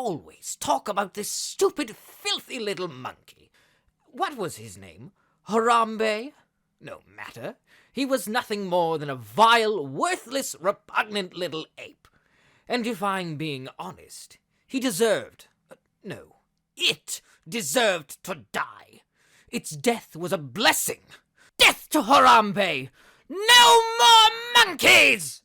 always talk about this stupid, filthy little monkey. What was his name? Harambe? No matter. He was nothing more than a vile, worthless, repugnant little ape. And if I'm being honest, he deserved... no, it deserved to die. Its death was a blessing. Death to Harambe! No more monkeys!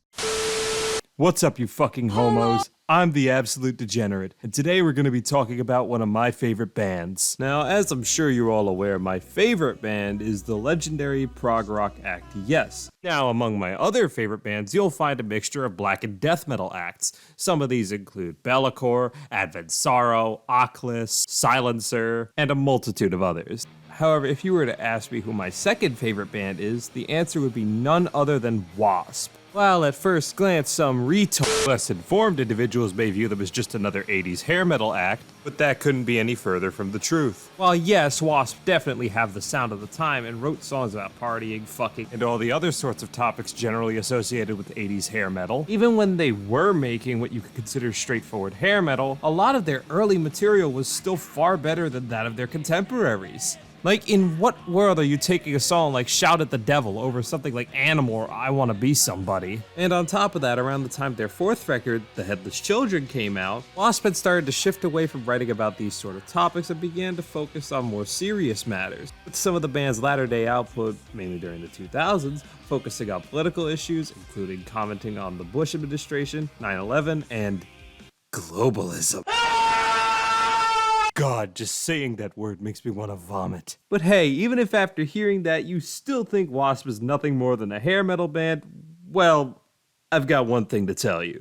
What's up, you fucking homos? I'm the Absolute Degenerate, and today we're going to be talking about one of my favorite bands. Now, as I'm sure you're all aware, my favorite band is the legendary prog rock act Yes. Now, among my other favorite bands, you'll find a mixture of black and death metal acts. Some of these include Be'lakor, Advent Sorrow, Akhlys, Silencer, and a multitude of others. However, if you were to ask me who my second favorite band is, the answer would be none other than W.A.S.P. While at first glance some less informed individuals may view them as just another 80s hair metal act, but that couldn't be any further from the truth. While yes, W.A.S.P. definitely have the sound of the time and wrote songs about partying, fucking, and all the other sorts of topics generally associated with 80s hair metal, even when they were making what you could consider straightforward hair metal, a lot of their early material was still far better than that of their contemporaries. Like, in what world are you taking a song like Shout at the Devil over something like Animal or I Wanna Be Somebody? And on top of that, around the time their fourth record, The Headless Children, came out, W.A.S.P. had started to shift away from writing about these sort of topics and began to focus on more serious matters, with some of the band's latter-day output, mainly during the 2000s, focusing on political issues, including commenting on the Bush administration, 9/11, and globalism. God, just saying that word makes me want to vomit. But hey, even if after hearing that you still think W.A.S.P. is nothing more than a hair metal band, well, I've got one thing to tell you.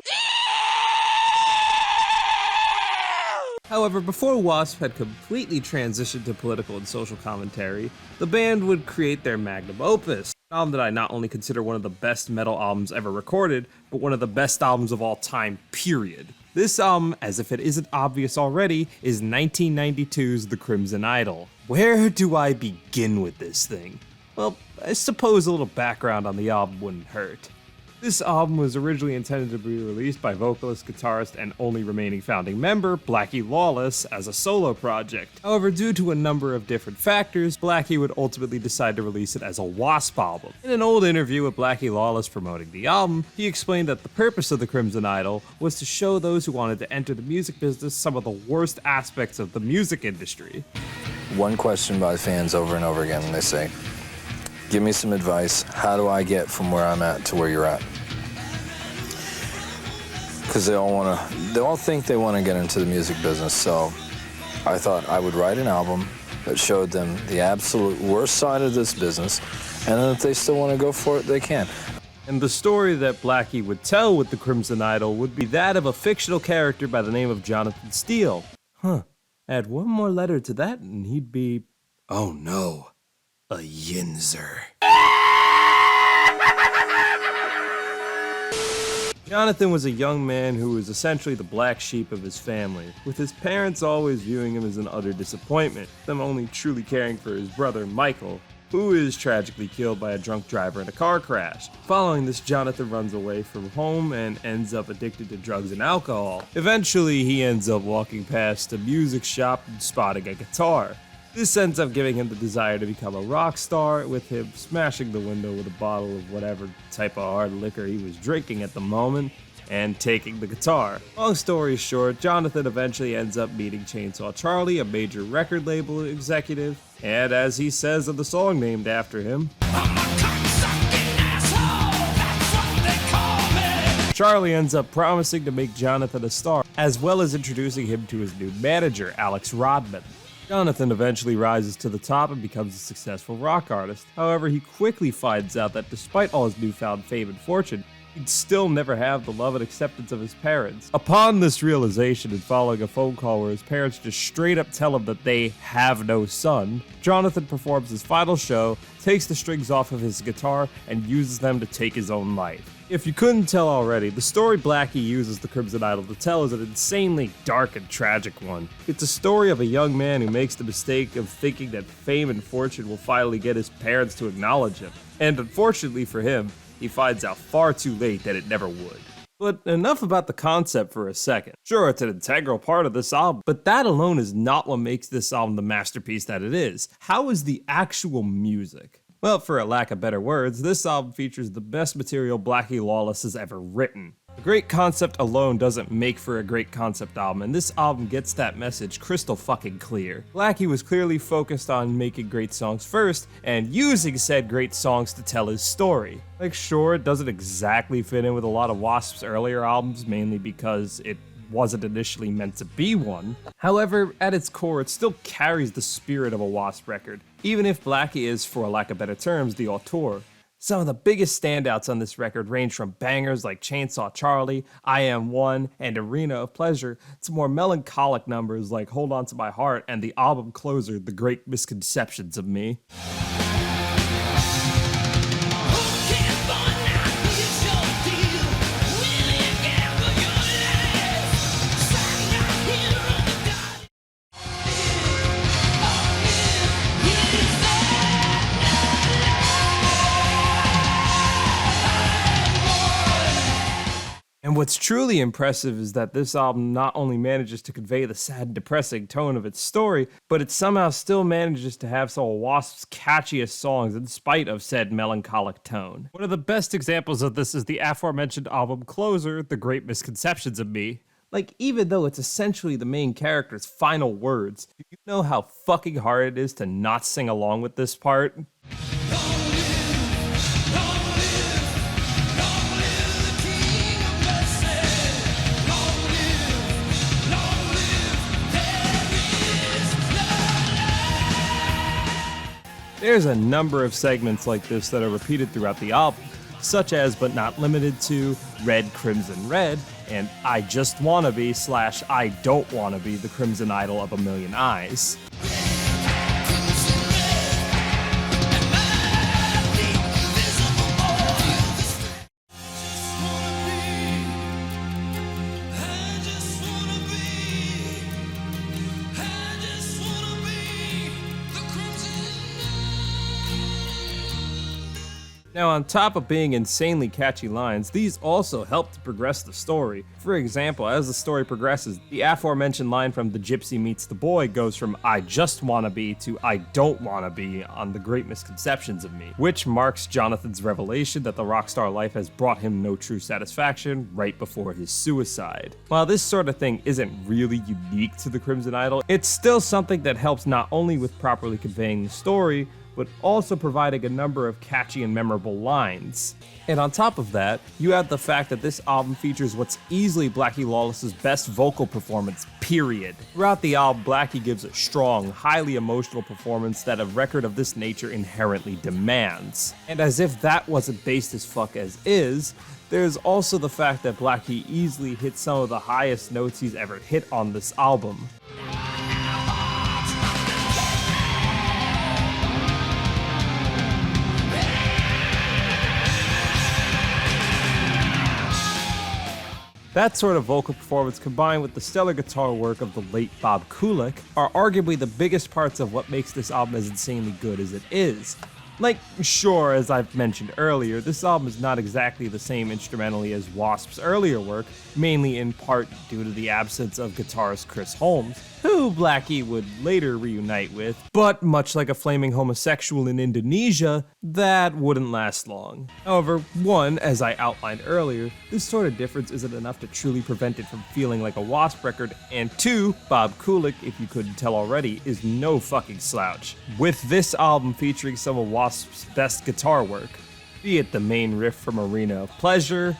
However, before W.A.S.P. had completely transitioned to political and social commentary, the band would create their magnum opus, an album that I not only consider one of the best metal albums ever recorded, but one of the best albums of all time, period. This album, as if it isn't obvious already, is 1992's The Crimson Idol. Where do I begin with this thing? Well, I suppose a little background on the album wouldn't hurt. This album was originally intended to be released by vocalist, guitarist, and only remaining founding member, Blackie Lawless, as a solo project. However, due to a number of different factors, Blackie would ultimately decide to release it as a W.A.S.P. album. In an old interview with Blackie Lawless promoting the album, he explained that the purpose of the Crimson Idol was to show those who wanted to enter the music business some of the worst aspects of the music industry. One question by fans over and over again, and they say, give me some advice, how do I get from where I'm at to where you're at? Because they all think they want to get into the music business, so I thought I would write an album that showed them the absolute worst side of this business, and then if they still want to go for it, they can. And the story that Blackie would tell with the Crimson Idol would be that of a fictional character by the name of Jonathan Steele. Add one more letter to that and he'd be, oh no, a Yinzer. Jonathan was a young man who was essentially the black sheep of his family, with his parents always viewing him as an utter disappointment, them only truly caring for his brother Michael, who is tragically killed by a drunk driver in a car crash. Following this, Jonathan runs away from home and ends up addicted to drugs and alcohol. Eventually, he ends up walking past a music shop and spotting a guitar. This ends up giving him the desire to become a rock star, with him smashing the window with a bottle of whatever type of hard liquor he was drinking at the moment, and taking the guitar. Long story short, Jonathan eventually ends up meeting Chainsaw Charlie, a major record label executive, and as he says of the song named after him, I'm a cocksucking asshole, that's what they call me. Charlie ends up promising to make Jonathan a star, as well as introducing him to his new manager, Alex Rodman. Jonathan eventually rises to the top and becomes a successful rock artist. However, he quickly finds out that despite all his newfound fame and fortune, he'd still never have the love and acceptance of his parents. Upon this realization and following a phone call where his parents just straight up tell him that they have no son, Jonathan performs his final show, takes the strings off of his guitar, and uses them to take his own life. If you couldn't tell already, the story Blackie uses the Crimson Idol to tell is an insanely dark and tragic one. It's a story of a young man who makes the mistake of thinking that fame and fortune will finally get his parents to acknowledge him. And unfortunately for him, he finds out far too late that it never would. But enough about the concept for a second. Sure, it's an integral part of this album, but that alone is not what makes this album the masterpiece that it is. How is the actual music? Well, for a lack of better words, this album features the best material Blackie Lawless has ever written. A great concept alone doesn't make for a great concept album, and this album gets that message crystal fucking clear. Blackie was clearly focused on making great songs first, and using said great songs to tell his story. Like, sure, it doesn't exactly fit in with a lot of W.A.S.P's earlier albums, mainly because it wasn't initially meant to be one. However, at its core, it still carries the spirit of a W.A.S.P record, even if Blackie is, for lack of better terms, the auteur. Some of the biggest standouts on this record range from bangers like Chainsaw Charlie, I Am One, and Arena of Pleasure, to more melancholic numbers like Hold On To My Heart and the album closer, The Great Misconceptions of Me. And what's truly impressive is that this album not only manages to convey the sad and depressing tone of its story, but it somehow still manages to have some of W.A.S.P's catchiest songs in spite of said melancholic tone. One of the best examples of this is the aforementioned album closer, The Great Misconceptions of Me. Like, even though it's essentially the main character's final words, do you know how fucking hard it is to not sing along with this part? There's a number of segments like this that are repeated throughout the album, such as but not limited to Red, Crimson, Red, and I Just Wanna Be / I Don't Wanna Be the Crimson Idol of a Million Eyes. Now, on top of being insanely catchy lines, these also help to progress the story. For example, as the story progresses, the aforementioned line from The Gypsy Meets the Boy goes from I Just Wanna Be to I Don't Wanna Be on The Great Misconceptions of Me, which marks Jonathan's revelation that the rockstar life has brought him no true satisfaction right before his suicide. While this sort of thing isn't really unique to the Crimson Idol, it's still something that helps not only with properly conveying the story, but also providing a number of catchy and memorable lines. And on top of that, you have the fact that this album features what's easily Blackie Lawless's best vocal performance, period. Throughout the album, Blackie gives a strong, highly emotional performance that a record of this nature inherently demands. And as if that wasn't based as fuck as is, there's also the fact that Blackie easily hits some of the highest notes he's ever hit on this album. That sort of vocal performance combined with the stellar guitar work of the late Bob Kulick are arguably the biggest parts of what makes this album as insanely good as it is. Like, sure, as I've mentioned earlier, this album is not exactly the same instrumentally as W.A.S.P's earlier work, mainly in part due to the absence of guitarist Chris Holmes, who Blackie would later reunite with, but much like a flaming homosexual in Indonesia, that wouldn't last long. However, one, as I outlined earlier, this sort of difference isn't enough to truly prevent it from feeling like a W.A.S.P record, and two, Bob Kulick, if you couldn't tell already, is no fucking slouch. With this album featuring some of W.A.S.P's best guitar work, be it the main riff from Arena of Pleasure,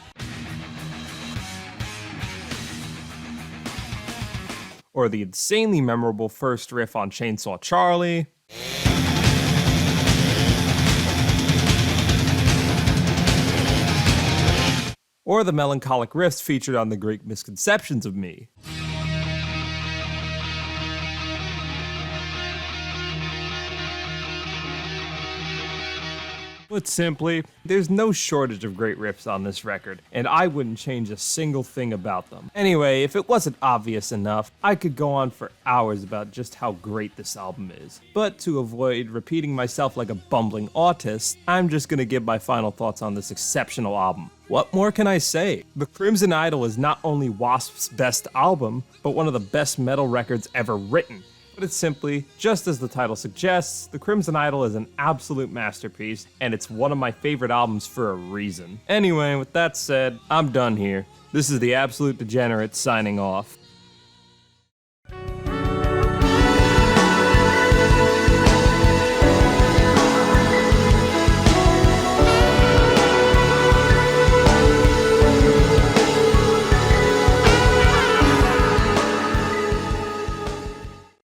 or the insanely memorable first riff on Chainsaw Charlie, or the melancholic riffs featured on The Great Misconceptions of Me. Put simply, there's no shortage of great riffs on this record, and I wouldn't change a single thing about them. Anyway, if it wasn't obvious enough, I could go on for hours about just how great this album is. But to avoid repeating myself like a bumbling autist, I'm just gonna give my final thoughts on this exceptional album. What more can I say? The Crimson Idol is not only W.A.S.P's best album, but one of the best metal records ever written. But it's simply, just as the title suggests, The Crimson Idol is an absolute masterpiece, and it's one of my favorite albums for a reason. Anyway, with that said, I'm done here. This is the Absolute Degenerate signing off.